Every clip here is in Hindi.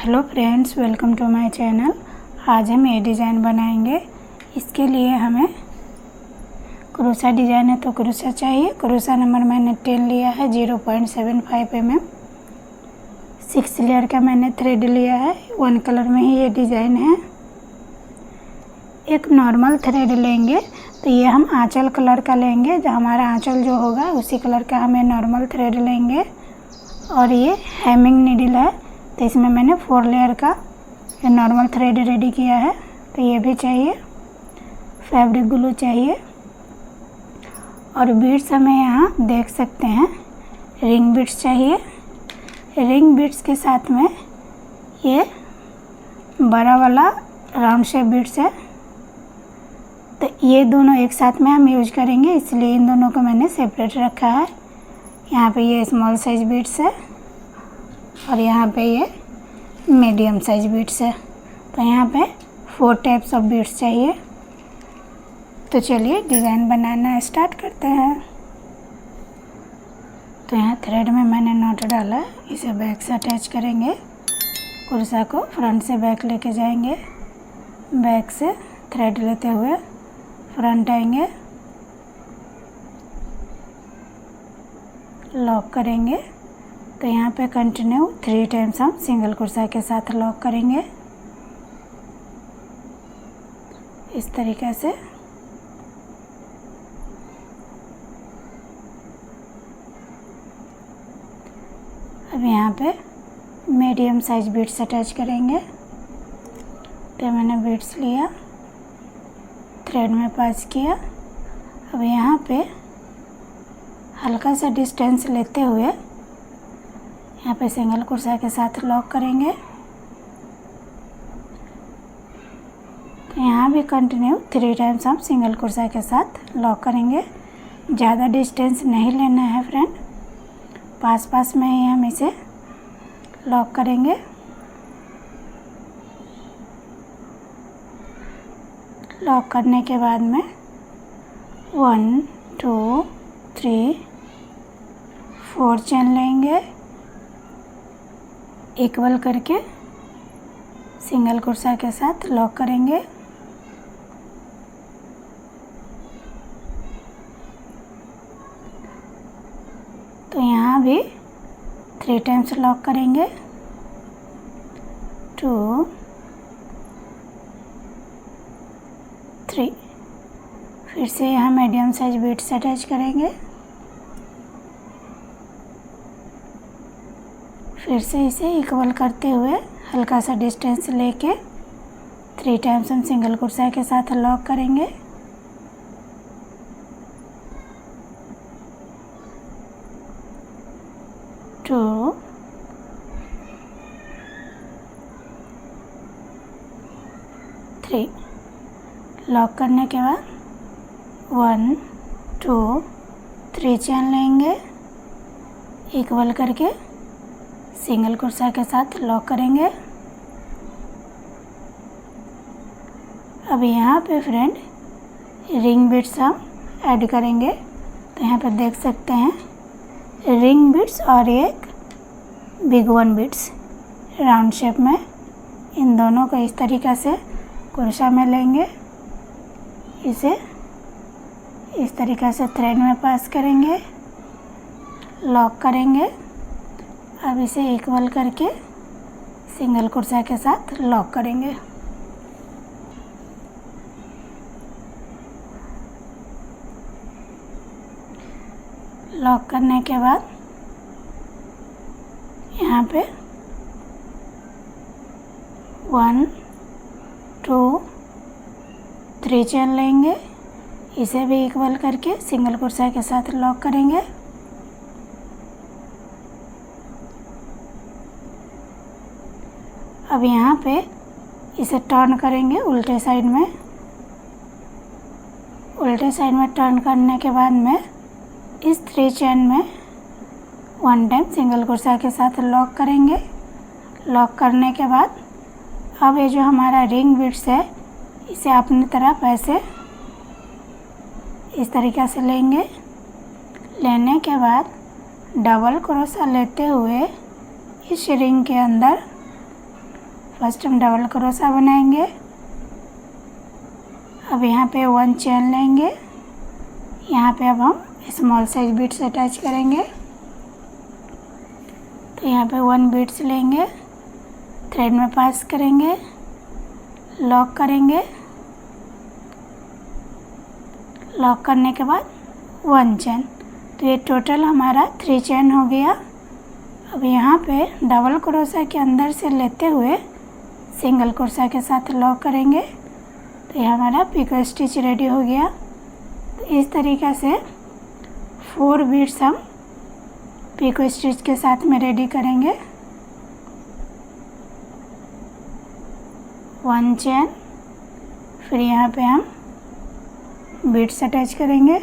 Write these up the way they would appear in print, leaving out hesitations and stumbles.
Hello friends, welcome to my channel. आज हम ये डिज़ाइन बनाएंगे। इसके लिए हमें क्रोशा डिज़ाइन है तो क्रोशा चाहिए। क्रोशा नंबर मैंने 10 लिया है, 0.75 mm। 6 लेयर का मैंने थ्रेड लिया है। 1 कलर में ही ये डिज़ाइन है। एक नॉर्मल थ्रेड लेंगे तो ये हम आंचल कलर का लेंगे। जो हमारा आंचल जो होगा उसी कलर का हमें नॉर्मल थ्रेड लेंगे। और ये हेमिंग नीडल है तो इसमें मैंने 4 लेयर का नॉर्मल थ्रेड रेडी किया है। तो ये भी चाहिए। फैब्रिक ग्लू चाहिए। और बीड्स हमें यहाँ देख सकते हैं रिंग बीड्स चाहिए। रिंग बीड्स के साथ में ये बड़ा वाला राउंड शेप बीड्स है तो ये दोनों एक साथ में हम यूज करेंगे, इसलिए इन दोनों को मैंने सेपरेट रखा है। यहाँ पे ये स्मॉल साइज बीड्स है और यहाँ पे ये मीडियम साइज बीड्स है। तो यहाँ पे 4 टाइप्स ऑफ बीड्स चाहिए। तो चलिए डिज़ाइन बनाना स्टार्ट करते हैं। तो यहाँ थ्रेड में मैंने नॉट डाला है, इसे बैक से अटैच करेंगे। कुर्सा को फ्रंट से बैक लेके जाएंगे। बैक से थ्रेड लेते हुए फ्रंट आएंगे, लॉक करेंगे। तो यहाँ पे कंटिन्यू 3 टाइम्स हम सिंगल कुर्सा के साथ लॉक करेंगे इस तरीके से। अब यहाँ पे मीडियम साइज बीड्स अटैच करेंगे। तो मैंने बीड्स लिया, थ्रेड में पास किया। अब यहाँ पे हल्का सा डिस्टेंस लेते हुए यहाँ पे सिंगल कुर्सा के साथ लॉक करेंगे। तो यहाँ भी कंटिन्यू 3 टाइम्स हम सिंगल कुर्सा के साथ लॉक करेंगे। ज़्यादा डिस्टेंस नहीं लेना है फ्रेंड, पास में ही हम इसे लॉक करेंगे। लॉक करने के बाद में 1 2 3 4 चेन लेंगे, इक्वल करके सिंगल कुर्सा के साथ लॉक करेंगे। तो यहाँ भी 3 टाइम्स लॉक करेंगे। 2 3। फिर से यहाँ मीडियम साइज बीड्स अटैच करेंगे। फिर से इसे इक्वल करते हुए हल्का सा डिस्टेंस लेके 3 टाइम्स हम सिंगल कुर्सा के साथ लॉक करेंगे। टू 3। लॉक करने के बाद 1 2 3 चेन लेंगे, इक्वल करके सिंगल कुर्सा के साथ लॉक करेंगे। अब यहाँ पे फ्रेंड रिंग बीड्स हम ऐड करेंगे। तो यहाँ पे देख सकते हैं रिंग बीड्स और एक big one beads round shape में। इन दोनों को इस तरीक़ा से कुर्सा में लेंगे, इसे इस तरीक़ा से थ्रेड में पास करेंगे, लॉक करेंगे। अब इसे इक्वल करके सिंगल कुर्सा के साथ लॉक करेंगे। लॉक करने के बाद यहाँ पे 1 2 3 चेन लेंगे, इसे भी इक्वल करके सिंगल कुर्सा के साथ लॉक करेंगे। अब यहाँ पे इसे टर्न करेंगे उल्टे साइड में। उल्टे साइड में टर्न करने के बाद में इस 3 चेन में 1 टाइम सिंगल कुर्सा के साथ लॉक करेंगे। लॉक करने के बाद अब ये जो हमारा रिंग बीड्स है इसे अपनी तरफ ऐसे इस तरीक़े से लेंगे। लेने के बाद डबल क्रोशा लेते हुए इस रिंग के अंदर फर्स्ट हम डबल क्रोशा बनाएंगे। अब यहाँ पे 1 चेन लेंगे। यहाँ पे अब हम स्मॉल साइज बीट्स अटैच करेंगे। तो यहाँ पे 1 बीट्स लेंगे, थ्रेड में पास करेंगे, लॉक करेंगे। लॉक करने के बाद 1 चेन। तो ये टोटल हमारा 3 चेन हो गया। अब यहाँ पे डबल क्रोशा के अंदर से लेते हुए सिंगल क्रोशा के साथ लॉक करेंगे। तो ये हमारा पिको स्टिच रेडी हो गया। तो इस तरीक़े से 4 बीट्स हम पिको स्टिच के साथ में रेडी करेंगे। 1 चेन, फिर यहाँ पे हम बीट्स अटैच करेंगे,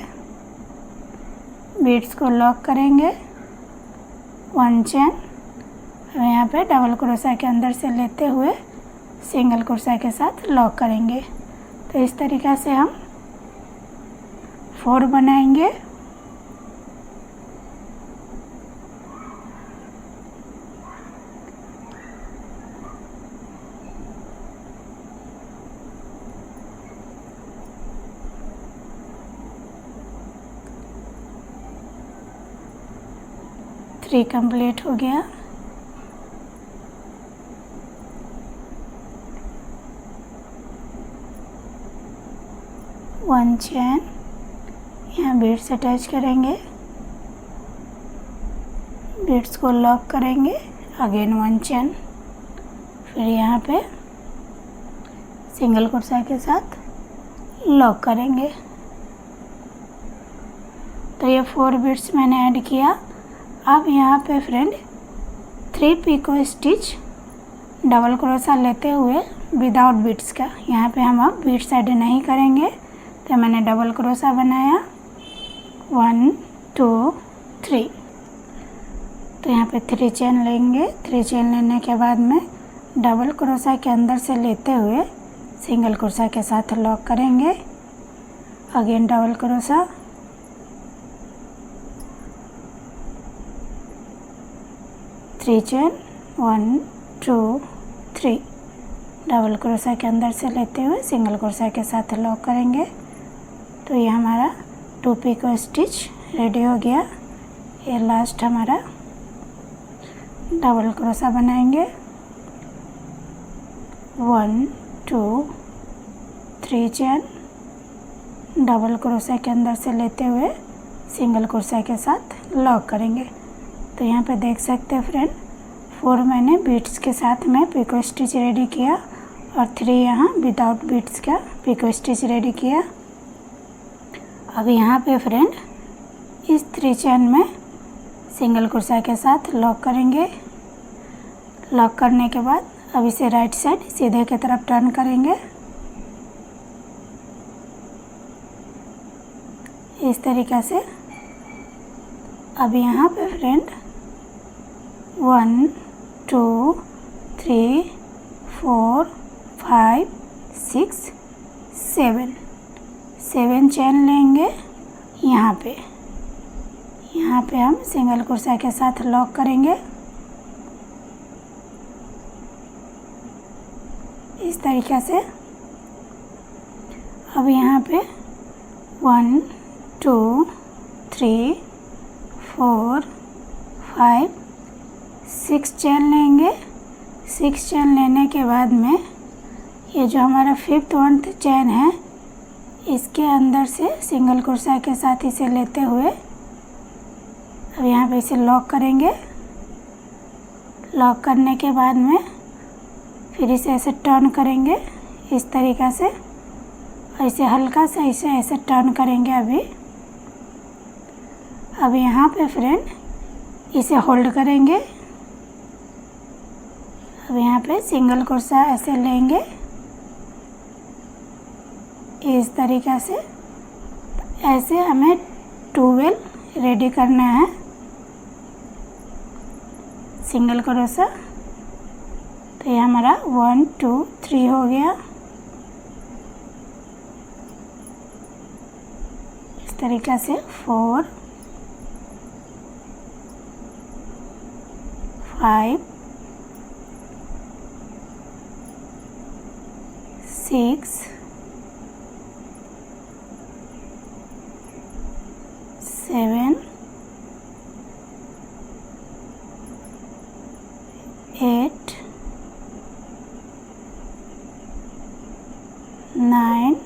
बीट्स को लॉक करेंगे, 1 चेन। और यहाँ पे डबल क्रोशा के अंदर से लेते हुए सिंगल क्रोशा के साथ लॉक करेंगे। तो इस तरीक़ा से हम 4 बनाएंगे। कंप्लीट हो गया। वन चेन, यहाँ बीट्स अटैच करेंगे, बीट्स को लॉक करेंगे, अगेन 1 चेन, फिर यहाँ पे सिंगल क्रोशा के साथ लॉक करेंगे। तो ये 4 बीट्स मैंने ऐड किया। अब यहाँ पे friend 3 picot stitch double crochet लेते हुए विदाउट बीट्स का, यहाँ पे हम अब बीट्स ऐड नहीं करेंगे। तो मैंने डबल क्रोशा बनाया 1 2 3। तो यहाँ पे 3 चेन लेंगे। 3 चेन लेने के बाद में डबल क्रोशा के अंदर से लेते हुए सिंगल क्रोशा के साथ लॉक करेंगे, again double crochet, 3 chain, 1 2 3, double crochet के अंदर से लेते हुए सिंगल क्रोशा के साथ लॉक करेंगे। तो ये हमारा 2 पिको स्टिच रेडी हो गया। ये लास्ट हमारा डबल क्रोशा बनाएंगे, 1 2 3 चेन, डबल क्रोशा के अंदर से लेते हुए सिंगल क्रोशा के साथ लॉक करेंगे। तो यहाँ पे देख सकते हैं फ्रेंड, 4 मैंने बीट्स के साथ में पिको स्टिच रेडी किया और 3 यहाँ विदाउट बीट्स का पिको स्टिच रेडी किया। अब यहाँ पे फ्रेंड इस 3 चेन में सिंगल क्रोशा के साथ लॉक करेंगे। लॉक करने के बाद अब इसे राइट साइड सीधे की तरफ टर्न करेंगे, इस तरीक़े से। अब यहाँ पे फ्रेंड 1 2 3 4 5 6 7 चेन लेंगे। यहाँ पे हम सिंगल क्रोशा के साथ लॉक करेंगे, इस तरीक़े से। अब यहाँ पे 1 2 3 4 5 6 चेन लेंगे। 6 चेन लेने के बाद में ये जो हमारा 5th 1th चेन है, इसके अंदर से सिंगल क्रोशा के साथ इसे लेते हुए अब यहाँ पे इसे लॉक करेंगे। लॉक करने के बाद में फिर इसे ऐसे टर्न करेंगे, इस तरीक़ा से। ऐसे हल्का सा इसे ऐसे टर्न करेंगे अभी। अब यहाँ पे फ्रेंड इसे होल्ड करेंगे। अब यहाँ पे सिंगल क्रोशा ऐसे लेंगे, इस तरीक़ा से। ऐसे हमें 12 रेडी करना है सिंगल क्रोशा। तो ये हमारा 1 2 3 हो गया, इस तरीक़ा से। 4 5 6 7 8 9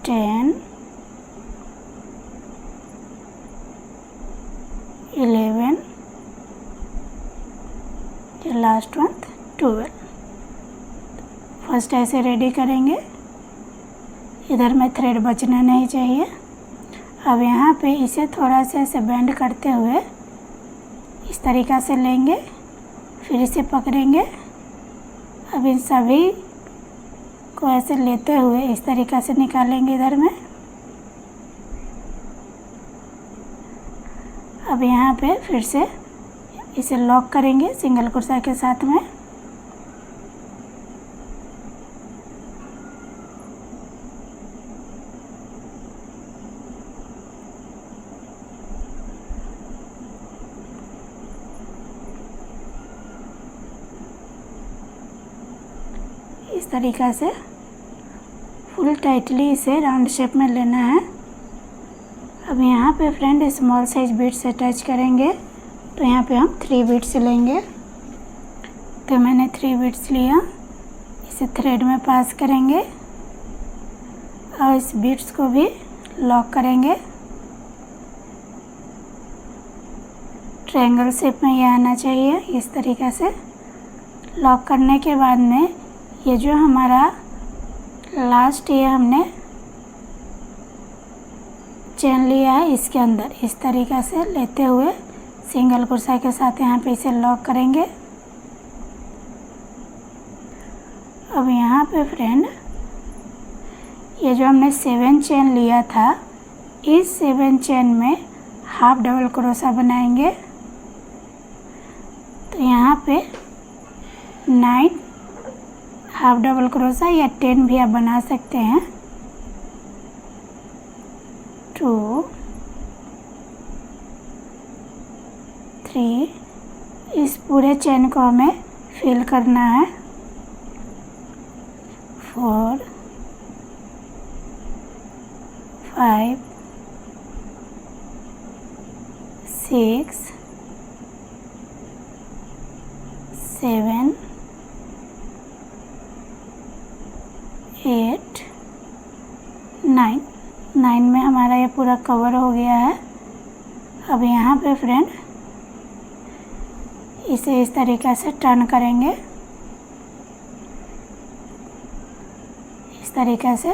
10 11 लास्ट वन 12। फर्स्ट ऐसे रेडी करेंगे, इधर में थ्रेड बचना नहीं चाहिए। अब यहाँ पे इसे थोड़ा सा ऐसे बेंड करते हुए इस तरीक़ा से लेंगे, फिर इसे पकड़ेंगे। अब इन सभी को ऐसे लेते हुए इस तरीक़ा से निकालेंगे इधर में। अब यहाँ पे फिर से इसे लॉक करेंगे सिंगल कुर्सा के साथ में। इस तरीक़ा से फुल टाइटली इसे राउंड शेप में लेना है। अब यहाँ पे फ्रेंड स्मॉल साइज बीट से अटैच करेंगे, तो यहाँ पे हम 3 बीट्स लेंगे। तो मैंने 3 बीट्स लिया, इसे थ्रेड में पास करेंगे और इस बीट्स को भी लॉक करेंगे। ट्रायंगल शेप में ये आना चाहिए। इस तरीक़ा से लॉक करने के बाद में ये जो हमारा लास्ट ये हमने चेन लिया है, इसके अंदर इस तरीक़ा से लेते हुए सिंगल कुर्सा के साथ यहाँ पे इसे लॉक करेंगे। अब यहाँ पे फ्रेंड ये जो हमने 7 चेन लिया था, इस 7 चेन में हाफ डबल क्रोशा बनाएंगे। तो यहाँ पे 9 हाफ डबल क्रोशा या 10 भी आप बना सकते हैं। 2 3 इस पूरे चेन को हमें फिल करना है। 4 5 6 7 8 9 9 में हमारा ये पूरा कवर हो गया है। अब यहाँ पे फ्रेंड इसे इस तरीक़े से टर्न करेंगे, इस तरीक़े से।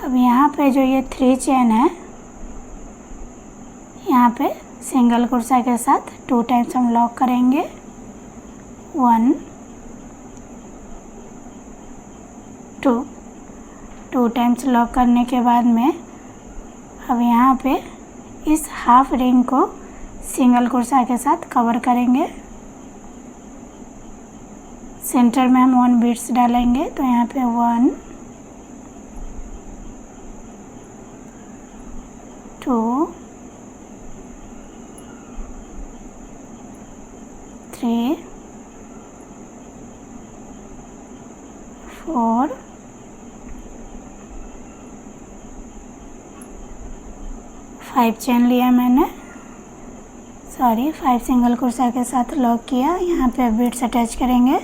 अब यहाँ पे जो ये 3 चेन है, यहाँ पे सिंगल कुर्सा के साथ 2 टाइम्स हम लॉक करेंगे। 1 2 टाइम्स लॉक करने के बाद में अब यहाँ पे इस हाफ रिंग को सिंगल कुर्सा के साथ कवर करेंगे। सेंटर में हम 1 बीट्स डालेंगे, तो यहाँ पे 1 2 3 4 5 चेन लिया मैंने, 5 सिंगल कुर्सा के साथ लॉक किया। यहाँ पे बीट्स अटैच करेंगे।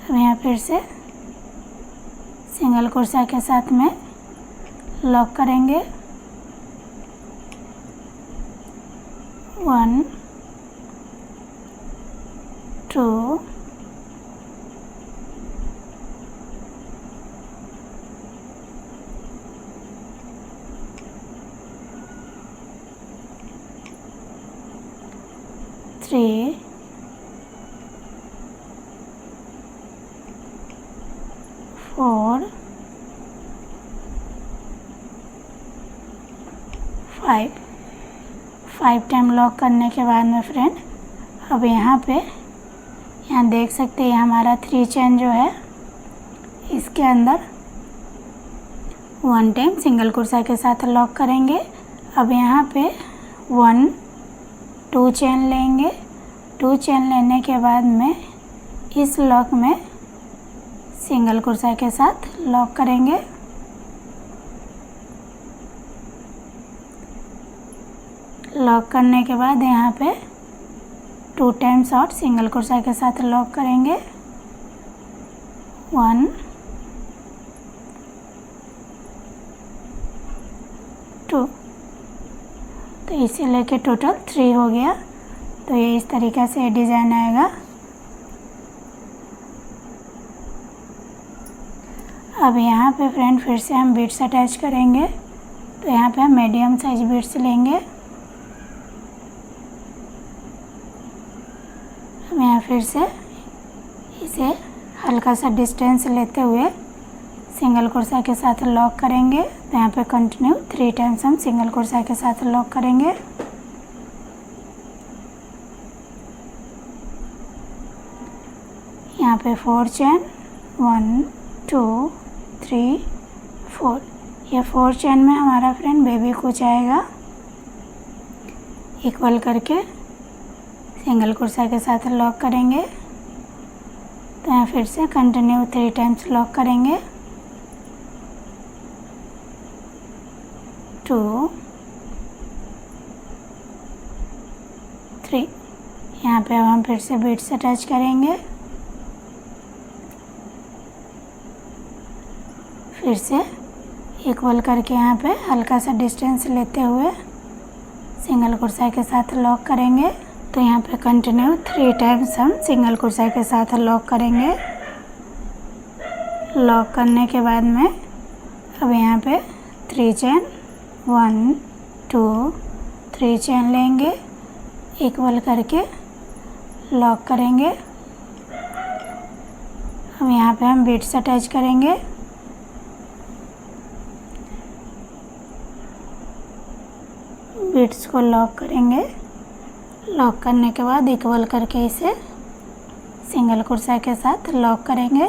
अब यहाँ फिर से सिंगल कुर्सा के साथ में लॉक करेंगे। 1 2 3 4 5 टाइम लॉक करने के बाद में फ्रेंड अब यहाँ देख सकते हैं हमारा 3 चेन जो है इसके अंदर 1 टाइम सिंगल क्रोशा के साथ लॉक करेंगे। अब यहाँ पे 1 2 चेन लेंगे। 2 चेन लेने के बाद में इस लॉक में सिंगल क्रोशा के साथ लॉक करेंगे। लॉक करने के बाद यहाँ पे 2 टाइम्स और सिंगल क्रोशा के साथ लॉक करेंगे। 1 2, तो इसे लेके टोटल 3 हो गया। तो ये इस तरीक़े से डिज़ाइन आएगा। अब यहाँ पे फ्रेंड फिर से हम बीड्स अटैच करेंगे। तो यहाँ पे हम मीडियम साइज बीड्स लेंगे। हम यहाँ फिर से इसे हल्का सा डिस्टेंस लेते हुए सिंगल क्रोशा के साथ लॉक करेंगे। तो यहाँ पे कंटिन्यू 3 टाइम्स हम सिंगल क्रोशा के साथ लॉक करेंगे। यहाँ पे 4 चेन 1 2 3 4, ये 4 चेन में हमारा फ्रेंड बेबी कुछ आएगा। इक्वल करके सिंगल क्रोशा के साथ लॉक करेंगे। तो यहाँ फिर से कंटिन्यू 3 टाइम्स लॉक करेंगे। 2 3, यहाँ पे अब हम फिर से बीड्स अटैच करेंगे। फिर से इक्वल करके यहाँ पे हल्का सा डिस्टेंस लेते हुए सिंगल क्रोशा के साथ लॉक करेंगे। तो यहाँ पे कंटिन्यू 3 टाइम्स हम सिंगल क्रोशा के साथ लॉक करेंगे। लॉक करने के बाद में अब यहाँ पे 3 चेन 1 2 3 चेन लेंगे। इक्वल करके लॉक करेंगे। अब यहाँ पे हम बीड्स अटैच करेंगे। बीड्स को लॉक करेंगे। लॉक करने के बाद इक्वल करके इसे सिंगल क्रोशा के साथ लॉक करेंगे।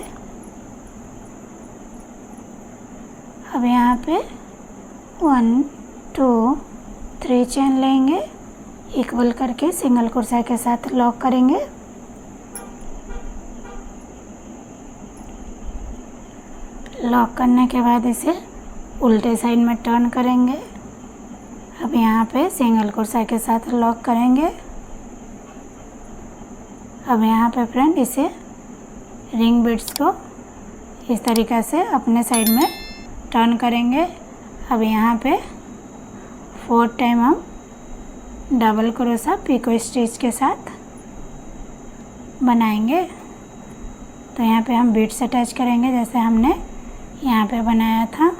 अब यहाँ पे 1 2 3 चेन लेंगे। इक्वल करके सिंगल क्रोशा के साथ लॉक करेंगे। लॉक करने के बाद इसे उल्टे साइड में टर्न करेंगे। अब यहाँ पे सिंगल क्रोशा के साथ लॉक करेंगे। अब यहाँ पे फ्रेंड इसे रिंग बीड्स को इस तरीक़ा से अपने साइड में टर्न करेंगे। अब यहाँ पे 4 टाइम हम डबल क्रोशा पिको स्टिच के साथ बनाएंगे। तो यहाँ पे हम बीड्स अटैच करेंगे जैसे हमने यहाँ पे बनाया था।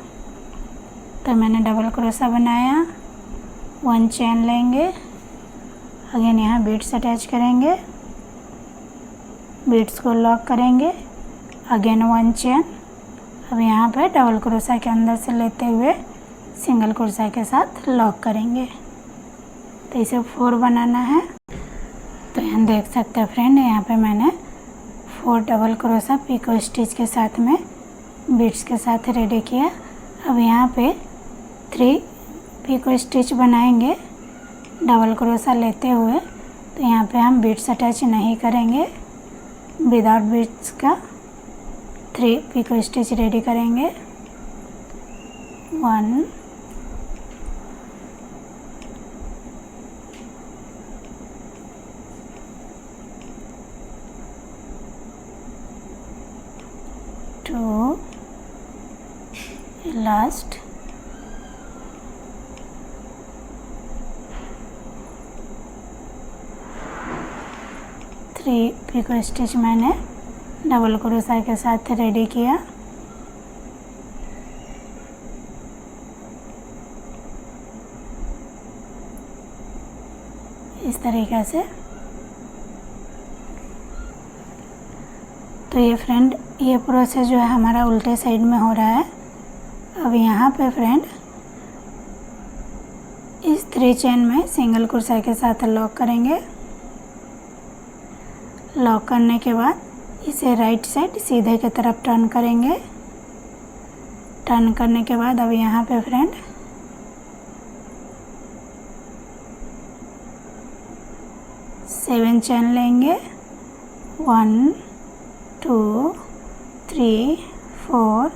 तो मैंने डबल क्रोशा बनाया, 1 चेन लेंगे। अगेन यहाँ बीड्स अटैच करेंगे। बीड्स को लॉक करेंगे। Again 1 chain. अब यहाँ पे डबल क्रोशा के अंदर से लेते हुए सिंगल क्रोशा के साथ लॉक करेंगे। तो इसे 4 बनाना है। तो यहाँ देख सकते हैं फ्रेंड, यहाँ पे मैंने 4 डबल क्रोशा पिको स्टिच के साथ में बीड्स के साथ रेडी किया। अब यहाँ पे 3 पिको स्टिच बनाएंगे डबल क्रोशा लेते हुए। तो यहाँ पे हम बीड्स अटैच नहीं करेंगे, विदाउट बीड्स का 3 पिको स्टिच रेडी करेंगे। 1 2 लास्ट 3 पिको स्टिच मैंने डबल क्रोशा के साथ रेडी किया। इस तरीक़े से। तो ये फ्रेंड, ये प्रोसेस जो है हमारा उल्टे साइड में हो रहा है। अब यहाँ पे फ्रेंड इस 3 चेन में सिंगल क्रोशा के साथ लॉक करेंगे। लॉक करने के बाद इसे राइट साइड सीधे की तरफ टर्न करेंगे। टर्न करने के बाद अब यहाँ पे फ्रेंड सेवन चेन लेंगे, 1 2 3 4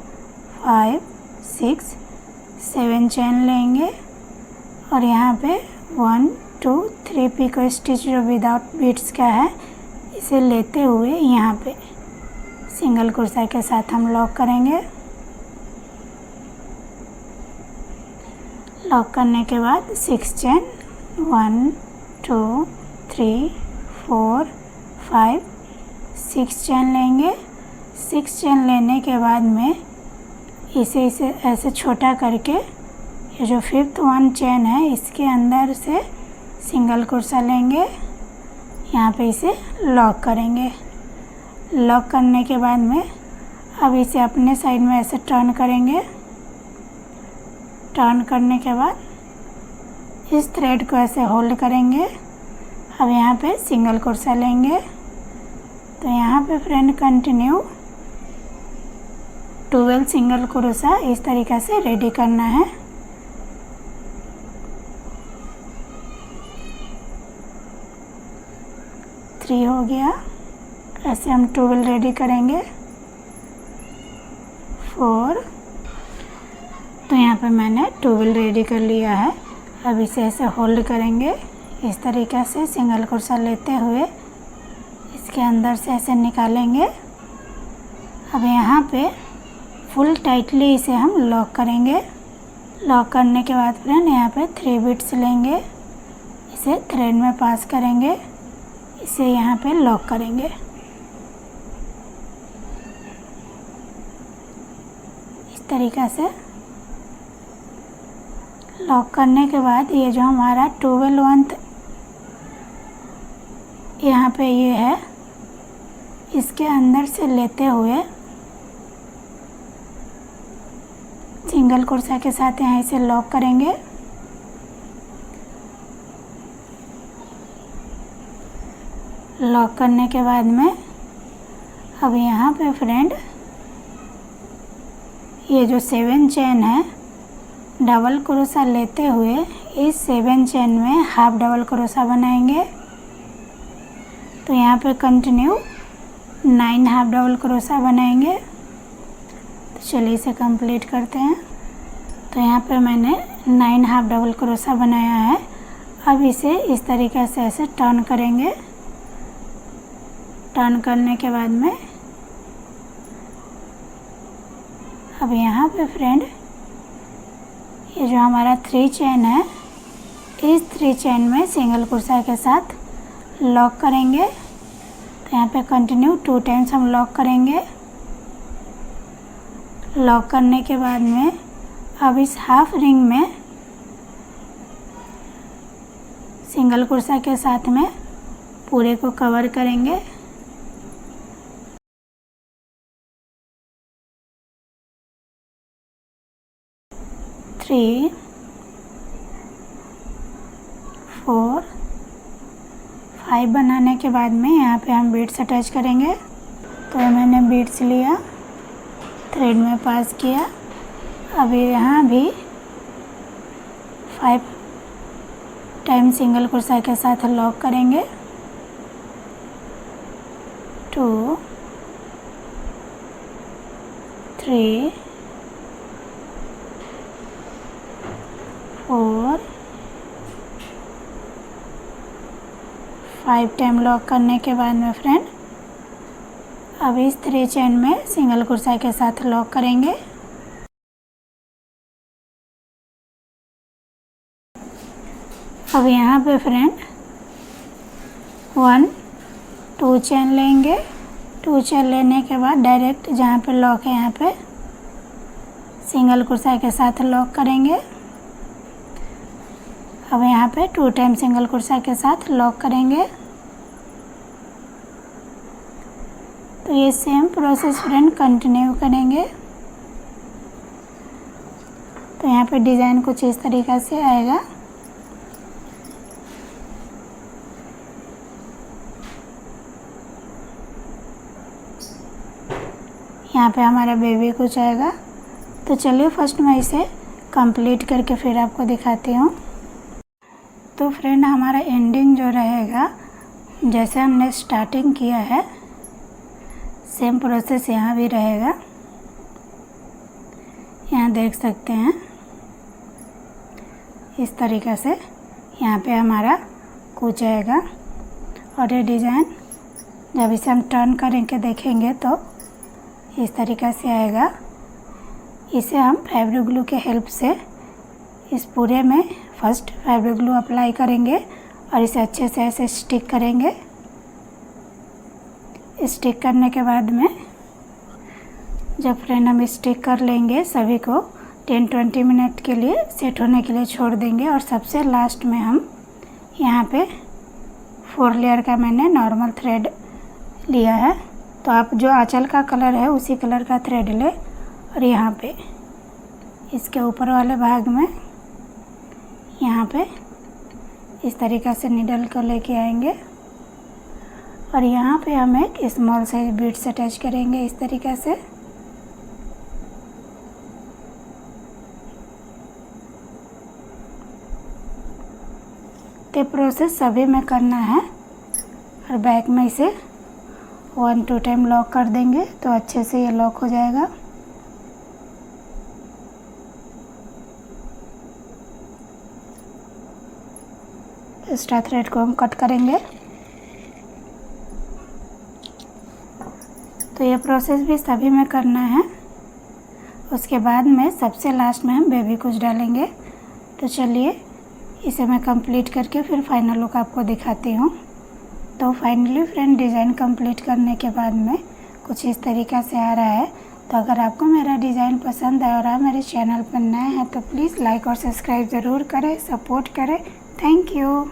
5 6 7 चेन लेंगे और यहाँ पे 1 2 3 पिको स्टिच जो विदाउट बीट्स का है इसे लेते हुए यहाँ पे सिंगल कुर्सा के साथ हम लॉक करेंगे। लॉक करने के बाद 6 चेन 1 2 3 4 5 6 चेन लेंगे। 6 चेन लेने के बाद में इसे ऐसे छोटा करके ये जो 5th 1 चेन है इसके अंदर से सिंगल कुर्सा लेंगे, यहाँ पे इसे लॉक करेंगे। लॉक करने के बाद में अब इसे अपने साइड में ऐसे टर्न करेंगे। टर्न करने के बाद इस थ्रेड को ऐसे होल्ड करेंगे। अब यहाँ पे सिंगल कुर्सा लेंगे, तो यहाँ पे फ्रेंड कंटिन्यू 12 सिंगल कुर्सा इस तरीक़ा से रेडी करना है। थ्री हो गया, ऐसे हम 12 रेडी करेंगे। 4, तो यहाँ पे मैंने 12 रेडी कर लिया है। अब इसे ऐसे होल्ड करेंगे इस तरीक़े से, सिंगल कुर्सा लेते हुए इसके अंदर से ऐसे निकालेंगे। अब यहाँ पे फुल टाइटली इसे हम लॉक करेंगे। लॉक करने के बाद फ्रेंड यहाँ पे 3 बीट्स लेंगे, इसे थ्रेड में पास करेंगे, इसे यहाँ पे लॉक करेंगे। इस तरीक़ा से लॉक करने के बाद ये जो हमारा 12th यहाँ पे ये है, इसके अंदर से लेते हुए सिंगल कुर्सा के साथ यहाँ इसे लॉक करेंगे। लॉक करने के बाद में अब यहाँ पे फ्रेंड ये जो 7 चेन है डबल क्रोशा लेते हुए इस 7 चेन में हाफ डबल क्रोशा बनाएंगे। तो यहाँ पे कंटिन्यू 9 हाफ डबल क्रोशा बनाएंगे। तो चलिए इसे कंप्लीट करते हैं। तो यहाँ पे मैंने 9 हाफ डबल क्रोशा बनाया है। अब इसे इस तरीके से ऐसे टर्न करेंगे। टर्न करने के बाद में अब यहाँ पे फ्रेंड ये जो हमारा 3 चेन है इस 3 चेन में सिंगल कुर्सा के साथ लॉक करेंगे। तो यहाँ पे कंटिन्यू 2 टाइम्स हम लॉक करेंगे। लॉक करने के बाद में अब इस हाफ रिंग में सिंगल कुर्सा के साथ में पूरे को कवर करेंगे। थ्री 4 5 बनाने के बाद में यहाँ पे हम बीड्स अटैच करेंगे। तो मैंने बीड्स लिया, थ्रेड में पास किया। अब यहाँ भी 5 टाइम सिंगल कुर्सा के साथ लॉक करेंगे। 2 3 4 5 टाइम लॉक करने के बाद में फ्रेंड अब इस 3 चेन में सिंगल कुर्सा के साथ लॉक करेंगे। अब यहाँ पे फ्रेंड 1 2 चेन लेंगे। 2 चेन लेने के बाद डायरेक्ट जहाँ पे लॉक है यहाँ पे सिंगल कुर्सा के साथ लॉक करेंगे। अब यहाँ पे 2 टाइम सिंगल कुर्सा के साथ लॉक करेंगे। तो ये सेम प्रोसेस फ्रेंड कंटिन्यू करेंगे। तो यहाँ पे डिज़ाइन कुछ इस तरीक़ा से आएगा। यहाँ पे हमारा बेबी कुछ आएगा। तो चलिए फर्स्ट मैं इसे कंप्लीट करके फिर आपको दिखाती हूँ। तो फ्रेंड हमारा एंडिंग जो रहेगा, जैसे हमने स्टार्टिंग किया है सेम प्रोसेस यहाँ भी रहेगा। यहाँ देख सकते हैं इस तरीक़े से यहाँ पे हमारा कुछ आएगा। और ये डिज़ाइन जब इसे हम टर्न करके देखेंगे तो इस तरीक़े से आएगा। इसे हम फैब्रिक ग्लू के हेल्प से इस पूरे में फर्स्ट फैब्रिक ग्लू अप्लाई करेंगे और इसे अच्छे से ऐसे स्टिक करेंगे। स्टिक करने के बाद में जब फ्रेंड हम स्टिक कर लेंगे सभी को 10-20 मिनट के लिए सेट होने के लिए छोड़ देंगे। और सबसे लास्ट में हम यहाँ पे 4 लेयर का मैंने नॉर्मल थ्रेड लिया है। तो आप जो आंचल का कलर है उसी कलर का थ्रेड ले और यहाँ पे इसके ऊपर वाले भाग में यहाँ पे इस तरीक़े से नीडल को लेके आएंगे और यहाँ पे हम एक स्मॉल साइज बीड्स अटैच करेंगे इस तरीक़े से। तो प्रोसेस सभी में करना है और बैक में इसे 1-2 टाइम लॉक कर देंगे तो अच्छे से ये लॉक हो जाएगा। एक्स्ट्रा थ्रेड को हम कट करेंगे। तो ये प्रोसेस भी सभी में करना है। उसके बाद में सबसे लास्ट में हम बेबी कुछ डालेंगे। तो चलिए इसे मैं कंप्लीट करके फिर फाइनल लुक आपको दिखाती हूँ। तो फाइनली फ्रेंड डिज़ाइन कंप्लीट करने के बाद में कुछ इस तरीक़ा से आ रहा है। तो अगर आपको मेरा डिज़ाइन पसंद है और आप मेरे चैनल पर नए हैं तो प्लीज़ लाइक और सब्सक्राइब ज़रूर करें, सपोर्ट करें। Thank you.